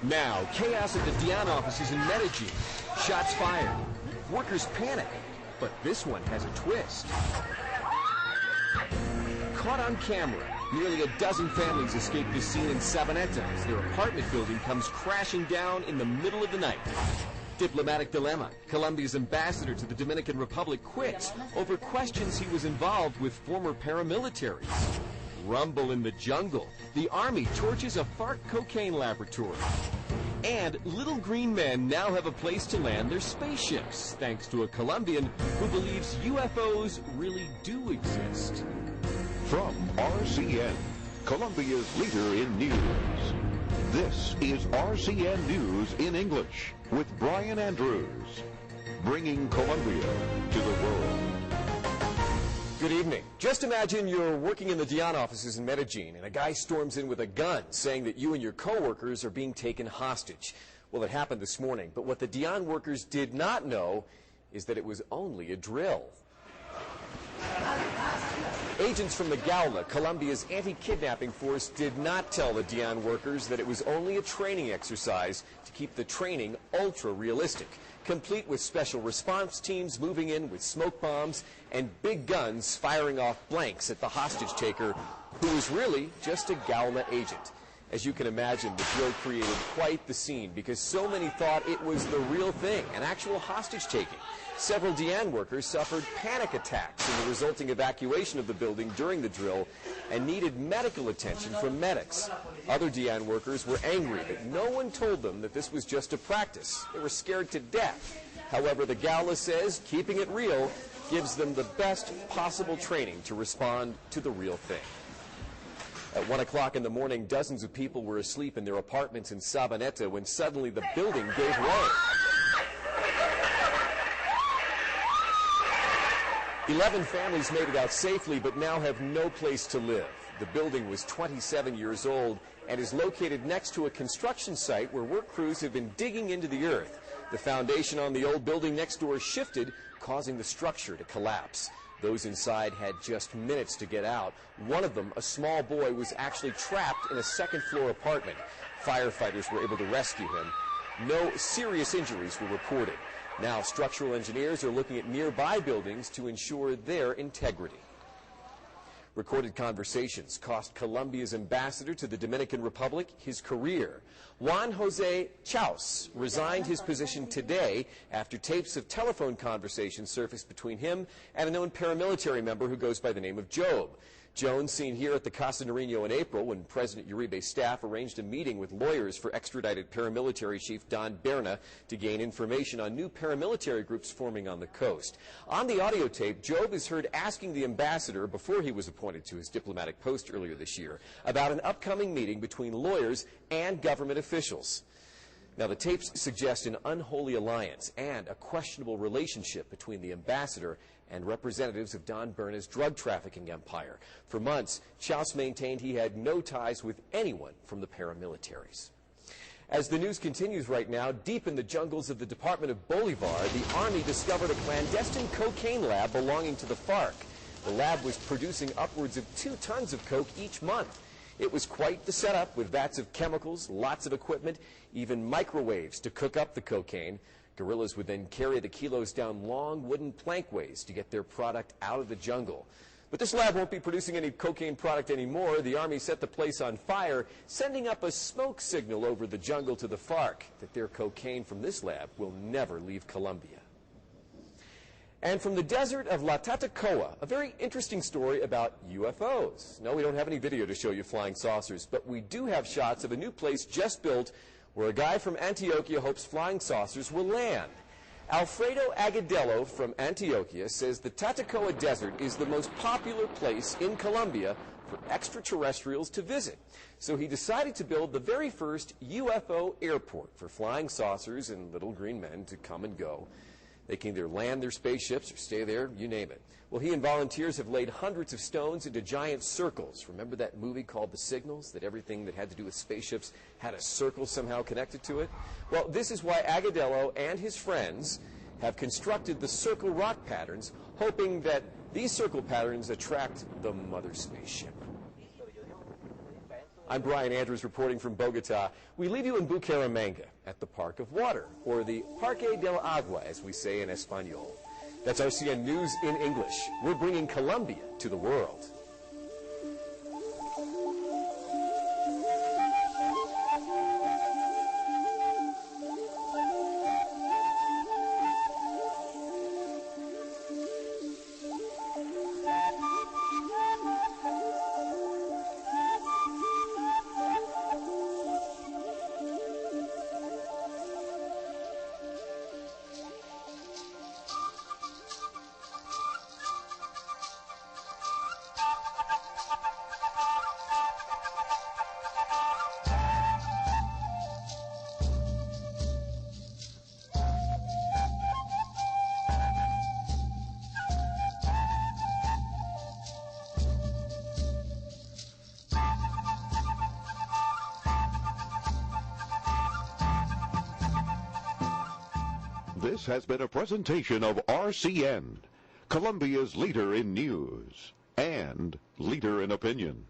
Now, chaos at the Dion offices in Medellin. Shots fired. Workers panic. But this one has a twist. Caught on camera, nearly a dozen families escaped the scene in Sabaneta as their apartment building comes crashing down in the middle of the night. Diplomatic dilemma. Colombia's ambassador to the Dominican Republic quits over questions he was involved with former paramilitaries. Rumble in the jungle. The army torches a FARC cocaine laboratory. And little green men now have a place to land their spaceships, thanks to a Colombian who believes UFOs really do exist. From RCN, Colombia's leader in news. This is RCN News in English with Brian Andrews, bringing Colombia to the world. Good evening. Just imagine you're working in the Dion offices in Medellin and a guy storms in with a gun saying that you and your co-workers are being taken hostage. Well, it happened this morning, but what the Dion workers did not know is that it was only a drill. Agents from the Gaula, Colombia's anti-kidnapping force, did not tell the Dion workers that it was only a training exercise to keep the training ultra-realistic, complete with special response teams moving in with smoke bombs and big guns firing off blanks at the hostage taker, who was really just a Gaula agent. As you can imagine, the drill created quite the scene because so many thought it was the real thing, an actual hostage taking. Several Dion workers suffered panic attacks in the resulting evacuation of the building during the drill and needed medical attention from medics. Other Dion workers were angry that no one told them that this was just a practice. They were scared to death. However, the Gaula says keeping it real gives them the best possible training to respond to the real thing. At 1 o'clock in the morning, dozens of people were asleep in their apartments in Sabaneta when suddenly the building gave way. 11 families made it out safely, but now have no place to live. The building was 27 years old and is located next to a construction site where work crews have been digging into the earth. The foundation on the old building next door shifted, causing the structure to collapse. Those inside had just minutes to get out. One of them, a small boy, was actually trapped in a second-floor apartment. Firefighters were able to rescue him. No serious injuries were reported. Now, structural engineers are looking at nearby buildings to ensure their integrity. Recorded conversations cost Colombia's ambassador to the Dominican Republic his career. Juan Jose Chaus resigned his position today after tapes of telephone conversations surfaced between him and a known paramilitary member who goes by the name of Job. Jones seen here at the Casa Nariño in April when President Uribe's staff arranged a meeting with lawyers for extradited paramilitary chief Don Berna to gain information on new paramilitary groups forming on the coast. On the audio tape, Job is heard asking the ambassador, before he was appointed to his diplomatic post earlier this year, about an upcoming meeting between lawyers and government officials. Now, the tapes suggest an unholy alliance and a questionable relationship between the ambassador and representatives of Don Berna's drug trafficking empire. For months, Chaus maintained he had no ties with anyone from the paramilitaries. As the news continues right now, deep in the jungles of the Department of Bolivar, the Army discovered a clandestine cocaine lab belonging to the FARC. The lab was producing upwards of 2 tons of coke each month. It was quite the setup, with vats of chemicals, lots of equipment, even microwaves to cook up the cocaine. Guerrillas would then carry the kilos down long wooden plankways to get their product out of the jungle. But this lab won't be producing any cocaine product anymore. The Army set the place on fire, sending up a smoke signal over the jungle to the FARC that their cocaine from this lab will never leave Colombia. And from the desert of La Tatacoa, a very interesting story about UFOs. No, we don't have any video to show you flying saucers, but we do have shots of a new place just built where a guy from Antioquia hopes flying saucers will land. Alfredo Agadello from Antioquia says the Tatacoa Desert is the most popular place in Colombia for extraterrestrials to visit. So he decided to build the very first UFO airport for flying saucers and little green men to come and go. They can either land their spaceships or stay there, you name it. Well, he and volunteers have laid hundreds of stones into giant circles. Remember that movie called The Signals, that everything that had to do with spaceships had a circle somehow connected to it? Well, this is why Agadello and his friends have constructed the circle rock patterns, hoping that these circle patterns attract the mother spaceship. I'm Brian Andrews reporting from Bogota. We leave you in Bucaramanga at the Park of Water, or the Parque del Agua, as we say in Espanol. That's RCN News in English. We're bringing Colombia to the world. This has been a presentation of RCN, Colombia's leader in news and leader in opinion.